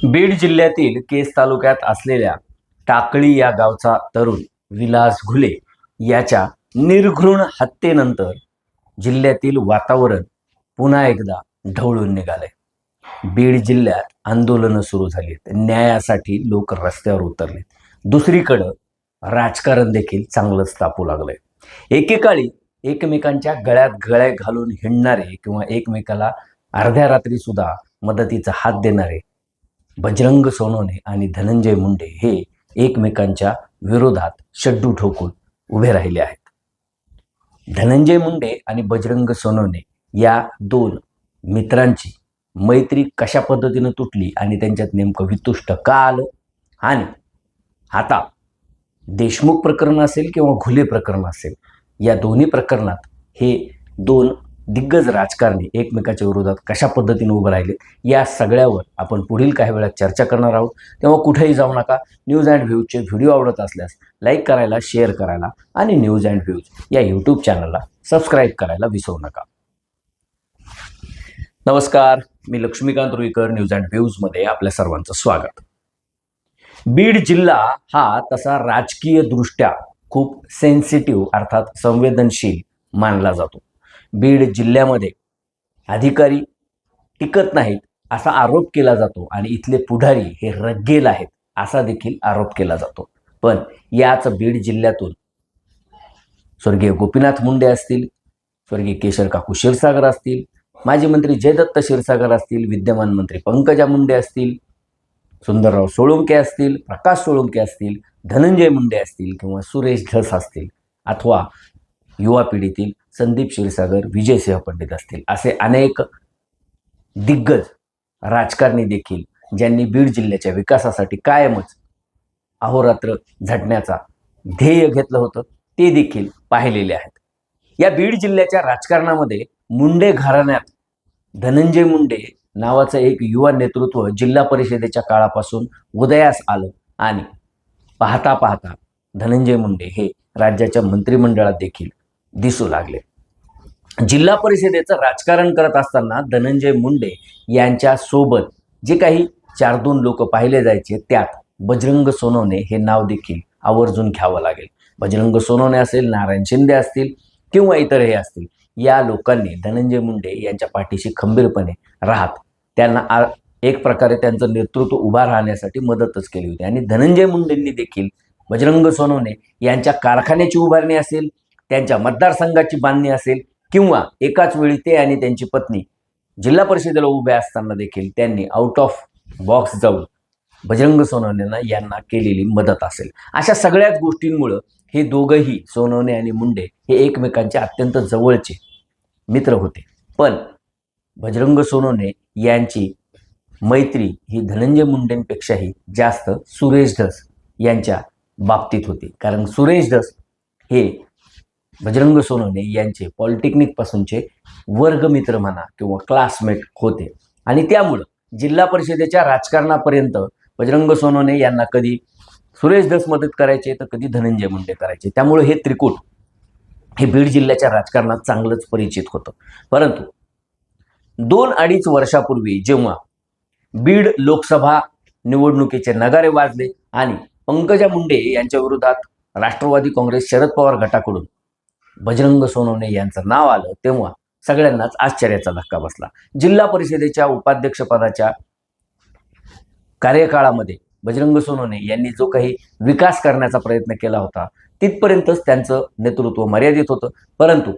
बीड जिल्ह्यातील केस तालुक्यात असलेल्या टाकळी या गावचा तरुण विलास घुले याच्या निर्घृण हत्येनंतर जिल्ह्यातील वातावरण पुन्हा एकदा ढवळून निघालंय. बीड जिल्ह्यात आंदोलनं सुरू झालीत, न्यायासाठी लोक रस्त्यावर उतरलेत. दुसरीकडं राजकारण देखील चांगलंच तापू लागलंय. एकेकाळी एकमेकांच्या गळ्यात गळे घालून हिंडणारे किंवा एकमेकाला अर्ध्या रात्री सुद्धा मदतीचा हात देणारे बजरंग सोनवणे आणि धनंजय मुंडे हे एकमेकांच्या विरोधात शड्डू ठोकून उभे राहिले आहेत. धनंजय मुंडे आणि बजरंग सोनवणे या दोन मित्रांची मैत्री कशा पद्धतीनं तुटली आणि त्यांच्यात नेमकं वितुष्ट का आलं, आणि आता देशमुख प्रकरण असेल किंवा घुले प्रकरण असेल, या दोन्ही प्रकरणात हे दोन दिग्गज राजकारणी एकमेकाच्या विरोधात कशा पद्धतीने उभं राहिले, या सगळ्यावर आपण पुढील काही वेळात चर्चा करणार आहोत. तेव्हा कुठेही जाऊ नका. न्यूज अँड व्ह्यूजचे व्हिडिओ आवडत असल्यास लाईक करायला, शेअर करायला आणि न्यूज अँड व्ह्यूज या यूट्यूब चॅनलला सबस्क्राईब करायला विसरू नका. नमस्कार, मी लक्ष्मीकांत रुईकर. न्यूज अँड व्ह्यूजमध्ये आपल्या सर्वांचं स्वागत. बीड जिल्हा हा तसा राजकीय दृष्ट्या खूप सेन्सिटिव्ह अर्थात संवेदनशील मानला जातो. बीड जिल्ह्यामध्ये अधिकारी टिकत नाहीत असा आरोप केला जातो आणि इथले पुढारी हे रग्गेल आहेत असा देखील आरोप केला जातो. पण याच बीड जिल्ह्यातून स्वर्गीय गोपीनाथ मुंडे असतील, स्वर्गीय केशर काकू क्षीरसागर असतील, माजी मंत्री जयदत्त क्षीरसागर असतील, विद्यमान मंत्री पंकजा मुंडे असतील, सुंदरराव सोळुंके असतील, प्रकाश सोळुंके असतील, धनंजय मुंडे असतील किंवा सुरेश धस असतील, अथवा युवा पिढीतील संदीप क्षीरसागर, विजयसिंह पंडित असतील, असे अनेक दिग्गज राजकारणी देखील ज्यांनी बीड जिल्ह्याच्या विकासासाठी कायमच अहोरात्र झटण्याचा ध्येय घेतलं होतं, ते देखील पाहिलेले आहेत. या बीड जिल्ह्याच्या राजकारणामध्ये मुंडे घराण्यात धनंजय मुंडे नावाचं एक युवा नेतृत्व जिल्हा परिषदेच्या काळापासून उदयास आलं आणि पाहता पाहता धनंजय मुंडे हे राज्याच्या मंत्रिमंडळात देखील दिसू लागले. जिल्हा परिषदेचं राजकारण करत असताना धनंजय मुंडे यांच्या सोबत जे काही 4-2 लोक पाहिले जायचे, त्यात बजरंग सोनवणे हे नाव देखील आवर्जून घ्यावं लागेल. बजरंग सोनवणे असेल, नारायण शिंदे असतील किंवा इतर हे असतील, या लोकांनी धनंजय मुंडे यांच्या पाठीशी खंबीरपणे राहत त्यांना एक प्रकारे त्यांचं नेतृत्व उभा राहण्यासाठी मदतच केली होती. आणि धनंजय मुंडेंनी देखील बजरंग सोनवणे यांच्या कारखान्याची उभारणी असेल, त्यांच्या मतदारसंघाची बांधणी असेल किंवा एकाच वेळी ते आणि त्यांची पत्नी जिल्हा परिषदेला उभे असताना देखील त्यांनी आउट ऑफ बॉक्स जाऊन बजरंग सोनवणे यांना केलेली मदत असेल, अशा सगळ्याच गोष्टींमुळं हे दोघंही सोनवणे आणि मुंडे हे एकमेकांचे अत्यंत जवळचे मित्र होते. पण बजरंग सोनवणे यांची मैत्री ही धनंजय मुंडेंपेक्षाही जास्त सुरेश धस यांच्या बाबतीत होती. कारण सुरेश धस हे बजरंग सोनवणे यांचे पॉलिटेक्निकपासूनचे वर्गमित्र म्हणा किंवा क्लासमेट होते आणि त्यामुळं जिल्हा परिषदेच्या राजकारणापर्यंत बजरंग सोनवणे यांना कधी सुरेश धस मदत करायचे तर कधी धनंजय मुंडे करायचे. त्यामुळे हे त्रिकूट हे बीड जिल्ह्याच्या राजकारणात चांगलंच परिचित होतं. परंतु 2-2.5 वर्षापूर्वी जेव्हा बीड लोकसभा निवडणुकीचे नगारे वाजले आणि पंकजा मुंडे यांच्या विरोधात राष्ट्रवादी काँग्रेस शरद पवार गटाकडून बजरंग सोनवणे यांचं नाव आलं, तेव्हा सगळ्यांनाच आश्चर्याचा धक्का बसला. जिल्हा परिषदेच्या उपाध्यक्षपदाच्या कार्यकाळामध्ये बजरंग सोनवणे यांनी जो काही विकास करण्याचा प्रयत्न केला होता तिथपर्यंतच त्यांचं नेतृत्व मर्यादित होतं. परंतु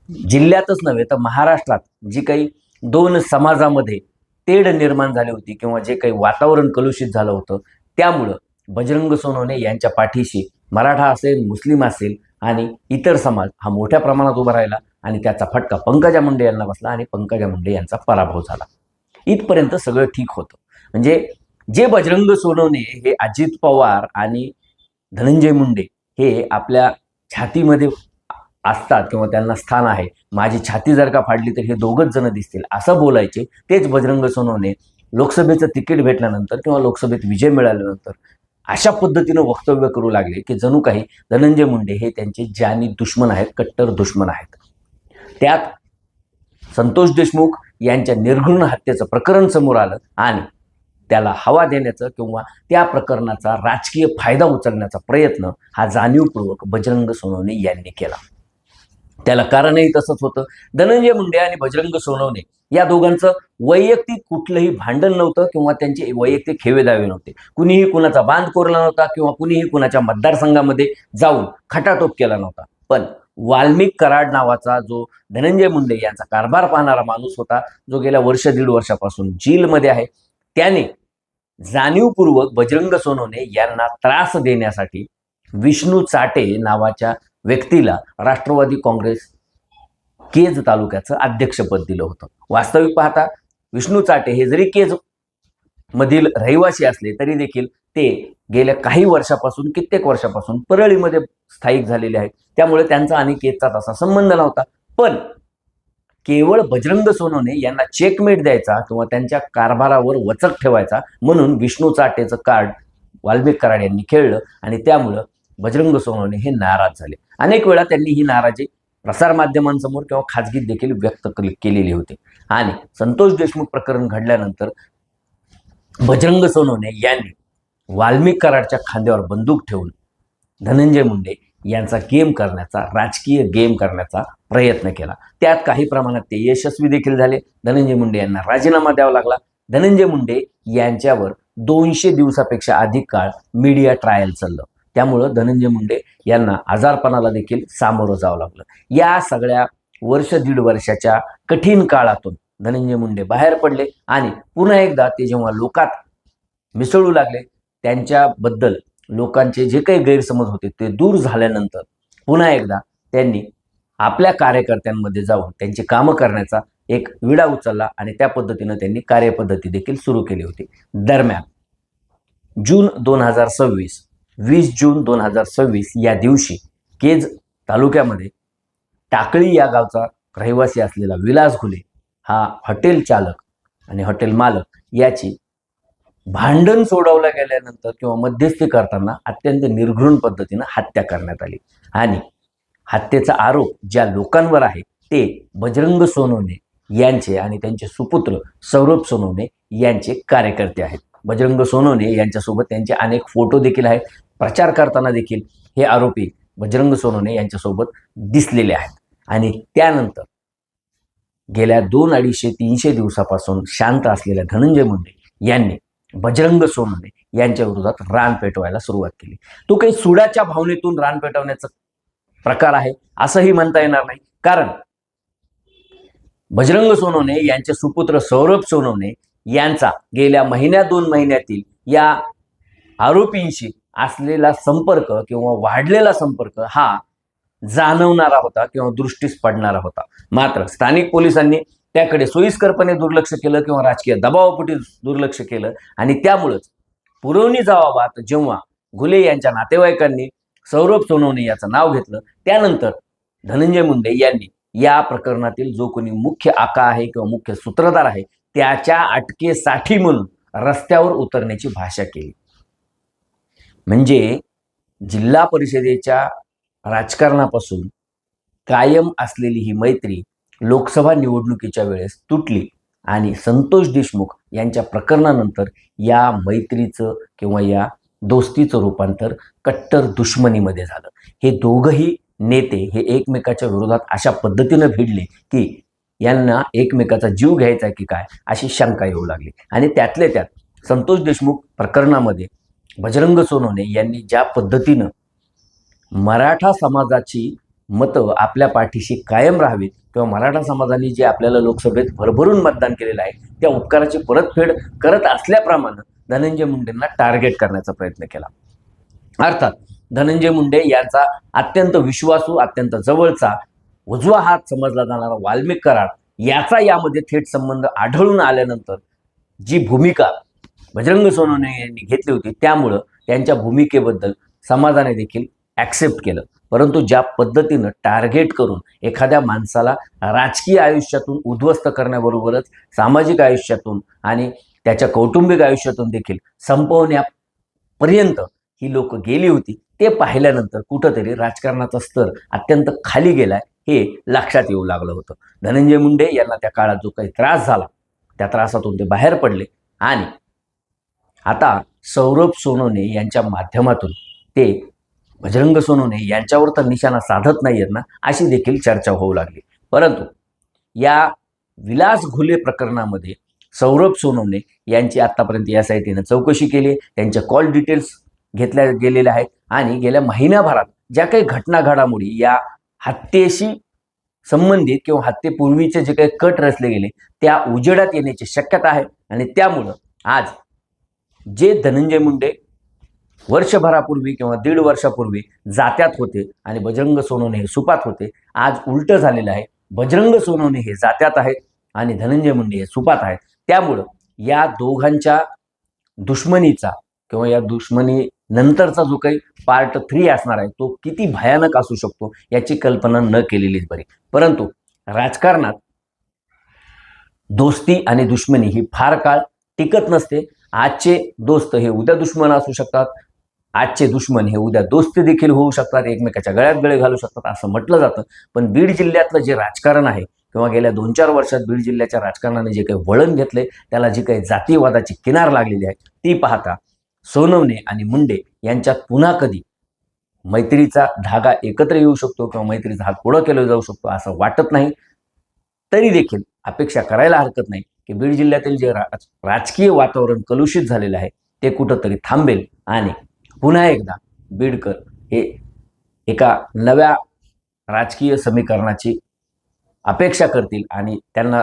जिल्ह्यातच नव्हे तर महाराष्ट्रात जी काही 2 समाजामध्ये तेढ निर्माण झाली होती किंवा जे काही वातावरण कलुषित झालं होतं, त्यामुळं बजरंग सोनवणे यांच्या पाठीशी मराठा असेल, मुस्लिम असेल आणि इतर समाज हा मोठ्या प्रमाणात उभा राहिला आणि त्याचा फटका पंकजा मुंडे यांना बसला आणि पंकजा मुंडे यांचा पराभव झाला. इथपर्यंत सगळं ठीक होतं. म्हणजे जे बजरंग सोनवणे हे अजित पवार आणि धनंजय मुंडे हे आपल्या छातीमध्ये असतात किंवा त्यांना स्थान आहे, माझी छाती जर का फाडली तर हे दोघंच जण दिसतील असं बोलायचे, तेच बजरंग सोनवणे लोकसभेचं तिकीट भेटल्यानंतर किंवा लोकसभेत विजय मिळाल्यानंतर अशा पद्धतीनं वक्तव्य करू लागले की जणू काही धनंजय मुंडे हे त्यांचे जानी दुश्मन आहेत, कट्टर दुश्मन आहेत. त्यात संतोष देशमुख यांच्या निर्घृण हत्येचं प्रकरण समोर आलं आणि त्याला हवा देण्याचं किंवा त्या प्रकरणाचा राजकीय फायदा उचलण्याचा प्रयत्न हा जाणीवपूर्वक बजरंग सोनवणे यांनी केला. त्याला कारणही तसंच होतं. धनंजय मुंडे आणि बजरंग सोनवणे या दोघांचं वैयक्तिक कुठलंही भांडण नव्हतं किंवा त्यांचे वैयक्तिक हेवेदावे नव्हते. कुणीही कुणाचा बांध कोरला नव्हता किंवा कुणीही कुणाच्या मतदारसंघामध्ये जाऊन खटाटोप केला नव्हता. पण वाल्मिक कराड नावाचा जो धनंजय मुंडे यांचा कारभार पाहणारा माणूस होता, जो गेल्या दीड वर्षापासून जेलमध्ये आहे, त्याने जाणीवपूर्वक बजरंग सोनवणे यांना त्रास देण्यासाठी विष्णू चाटे नावाच्या व्यक्तीला राष्ट्रवादी काँग्रेस केज तालुक्याचं अध्यक्षपद दिलं होतं. वास्तविक पाहता विष्णू चाटे हे जरी केज मधील रहिवासी असले तरी देखील ते गेल्या काही वर्षापासून कित्येक वर्षापासून परळीमध्ये स्थायिक झालेले आहेत. त्यामुळे त्यांचा आणि केजचा तसा संबंध नव्हता. पण केवळ बजरंग सोनवणे यांना चेकमेट द्यायचा किंवा त्यांच्या कारभारावर वचक ठेवायचा म्हणून विष्णू चाटेचं कार्ड वाल्मिक कराड यांनी खेळलं आणि त्यामुळं बजरंग सोनवणे हे नाराज झाले. अनेक वेळा त्यांनी ही नाराजी प्रसारमाध्यमांसमोर किंवा खाजगीत देखील व्यक्त केलेली होती. आणि संतोष देशमुख प्रकरण घडल्यानंतर बजरंग सोनवणे यांनी वाल्मिक कराडच्या खांद्यावर बंदूक ठेवून धनंजय मुंडे यांचा गेम करण्याचा, राजकीय गेम करण्याचा प्रयत्न केला. त्यात काही प्रमाणात ते यशस्वी देखील झाले. धनंजय मुंडे यांना राजीनामा द्यावा लागला. धनंजय मुंडे यांच्यावर 200 दिवसापेक्षा अधिक काळ मीडिया ट्रायल चाललं. त्यामुळं धनंजय मुंडे यांना आजारपणाला देखील सामोरं जावं लागलं. या सगळ्या दीड वर्षाच्या कठीण काळातून धनंजय मुंडे बाहेर पडले आणि पुन्हा एकदा ते जेव्हा लोकात मिसळू लागले, त्यांच्याबद्दल लोकांचे जे काही गैरसमज होते ते दूर झाल्यानंतर पुन्हा एकदा त्यांनी आपल्या कार्यकर्त्यांमध्ये जाऊन त्यांची कामं करण्याचा एक विडा उचलला आणि त्या पद्धतीनं त्यांनी कार्यपद्धती देखील सुरू केली होती. दरम्यान 20 जून 2026 या दिवशी केज तालुक्यामध्ये टाकळी या गावचा रहिवासी असलेला विलास घुले हा हॉटेल चालक आणि हॉटेल मालक याची भांडण सोडवल्या गेल्यानंतर किंवा मध्यस्थी करताना अत्यंत निर्घृण पद्धतीनं हत्या करण्यात आली. आणि हत्येचा आरोप ज्या लोकांवर आहे ते बजरंग सोनवणे यांचे आणि त्यांचे सुपुत्र सौरभ सोनवणे यांचे कार्यकर्ते आहेत. बजरंग सोनवणे यांच्यासोबत त्यांचे अनेक फोटो देखील आहेत. प्रचार करताना देखील हे आरोपी बजरंग सोनवणे यांच्यासोबत दिसलेले आहेत. आणि त्यानंतर गेल्या 200-300 दिवसापासून शांत असलेल्या धनंजय मुंडे यांनी बजरंग सोनवणे यांच्या विरोधात रान पेटवायला सुरुवात केली. तो काही सुडाच्या भावनेतून रान पेटवण्याचा प्रकार आहे असंही म्हणता येणार नाही. कारण बजरंग सोनवणे यांचे सुपुत्र सौरभ सोनवणे यांचा गेल्या 2 महिन्यातील या आरोपींशी असलेला संपर्क किंवा वाढलेला संपर्क हा जाणवणारा होता किंवा दृष्टीस पडणारा होता. मात्र स्थानिक पोलिसांनी त्याकडे सोयीस्करपणे दुर्लक्ष केलं किंवा राजकीय दबावापोटी दुर्लक्ष केलं आणि त्यामुळंच पुरवणी जबाबात जेव्हा घुले यांच्या नातेवाईकांनी सौरभ सोनवणे याचं नाव घेतलं, त्यानंतर धनंजय मुंडे यांनी या प्रकरणातील जो कोणी मुख्य आका आहे किंवा मुख्य सूत्रधार आहे त्याच्या अटकेसाठी म्हणून रस्त्यावर उतरण्याची भाषा केली. म्हणजे जिल्हा परिषदेच्या राजकारणापासून कायम असलेली ही मैत्री लोकसभा निवडणुकीच्या वेळेस तुटली आणि संतोष देशमुख यांच्या प्रकरणानंतर या मैत्रीचं किंवा या दोस्तीचं रूपांतर कट्टर दुश्मनीमध्ये झालं. हे दोघंही नेते हे एकमेकाच्या विरोधात अशा पद्धतीनं भिडले की यांना एकमेकाचा जीव घ्यायचा की काय अशी शंका येऊ लागली. आणि त्यातल्या त्यात संतोष देशमुख प्रकरणामध्ये बजरंग सोनवणे यांनी ज्या पद्धतीनं मराठा समाजाची मतं आपल्या पाठीशी कायम राहावीत किंवा मराठा समाजाने जे आपल्याला लोकसभेत भरभरून मतदान केलेलं आहे त्या उपकाराची परतफेड करत असल्याप्रमाणे धनंजय मुंडेंना टार्गेट करण्याचा प्रयत्न केला. अर्थात धनंजय मुंडे यांचा अत्यंत विश्वासू, अत्यंत जवळचा, उजवा हात समजला जाणारा वाल्मिक कराड याचा यामध्ये थेट संबंध आढळून आल्यानंतर जी भूमिका बजरंग सोनवणे यांनी घेतली होती त्यामुळं त्यांच्या भूमिकेबद्दल समाजाने देखील ॲक्सेप्ट केलं. परंतु ज्या पद्धतीनं टार्गेट करून एखाद्या माणसाला राजकीय आयुष्यातून उद्ध्वस्त करण्याबरोबरच सामाजिक आयुष्यातून आणि त्याच्या कौटुंबिक आयुष्यातून देखील संपवण्यापर्यंत ही लोक गेली होती ते पाहिल्यानंतर कुठंतरी राजकारणाचा स्तर अत्यंत खाली गेलाय हे लक्षात येऊ लागलं होतं. धनंजय मुंडे यांना त्या काळात जो काही त्रास झाला त्या त्रासातून ते बाहेर पडले आणि आता सौरभ सोनवणे यांच्या माध्यमातून ते बजरंग सोनवणे यांच्यावर तर निशाणा साधत नाहीयेत ना, अशी देखील चर्चा होऊ लागली. परंतु या विलास घुले प्रकरणामध्ये सौरभ सोनवणे यांची आतापर्यंत SITनं चौकशी केली. त्यांच्या कॉल डिटेल्स घेतल्या गेलेल्या आहेत आणि गेल्या महिन्याभरात ज्या काही घटना घडामोडी या हत्येशी संबंधित किंवा हत्येपूर्वीचे जे काही कट रचले गेले त्या उजेडात येण्याची शक्यता आहे. आणि त्यामुळं आज जे धनंजय मुंडे वर्षभरापूर्वी किंवा 1.5 वर्षापूर्वी जात्यात होते आणि बजरंग सोनवणे हे सुपात होते, आज उलटं झालेलं आहे. बजरंग सोनवणे हे जात्यात आहेत आणि धनंजय मुंडे हे सुपात आहेत. त्यामुळं या दोघांच्या दुश्मनीचा किंवा या दुश्मनी नंतरचा जो काही पार्ट 3 असणार आहे तो किती भयानक असू शकतो याची कल्पना न केलेलीच बरी. परंतु राजकारणात दोस्ती आणि दुश्मनी ही फार काळ टिकत नसते. आजचे दोस्त हे उद्या दुश्मन असू शकतात, आजचे दुश्मन हे उद्या दोस्त देखील होऊ शकतात, एकमेकाच्या गळ्यात गळे घालू शकतात असं म्हटलं जातं. पण बीड जिल्ह्यातलं जे राजकारण आहे किंवा गेल्या 2-4 वर्षात बीड जिल्ह्याच्या राजकारणाने जे काही वळण घेतले, त्याला जी काही जातीवादाची किनार लागलेली आहे ती पाहता सोनवणे आणि मुंडे यांच्यात पुन्हा कधी मैत्रीचा धागा एकत्र येऊ शकतो किंवा मैत्रीचा हात पुढं केला जाऊ शकतो असं वाटत नाही. तरी देखील अपेक्षा करायला हरकत नाही की बीड जिल्ह्यातील जे राजकीय वातावरण कलुषित झालेलं आहे ते कुठंतरी थांबेल आणि पुन्हा एकदा बीडकर हे एका नव्या राजकीय समीकरणाची अपेक्षा करतील आणि त्यांना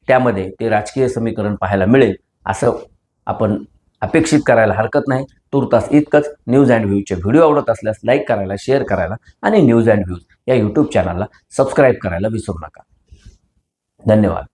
त्यामध्ये ते राजकीय समीकरण पाहायला मिळेल असं आपण अपेक्षित करायला हरकत नाही. तुर्तास इतकंच. न्यूज अँड व्ह्यूजचे व्हिडिओ आवडत असल्यास लाईक करायला, शेअर करायला आणि न्यूज अँड व्ह्यूज या यूट्यूब चॅनलला सबस्क्राईब करायला विसरू नका. धन्यवाद.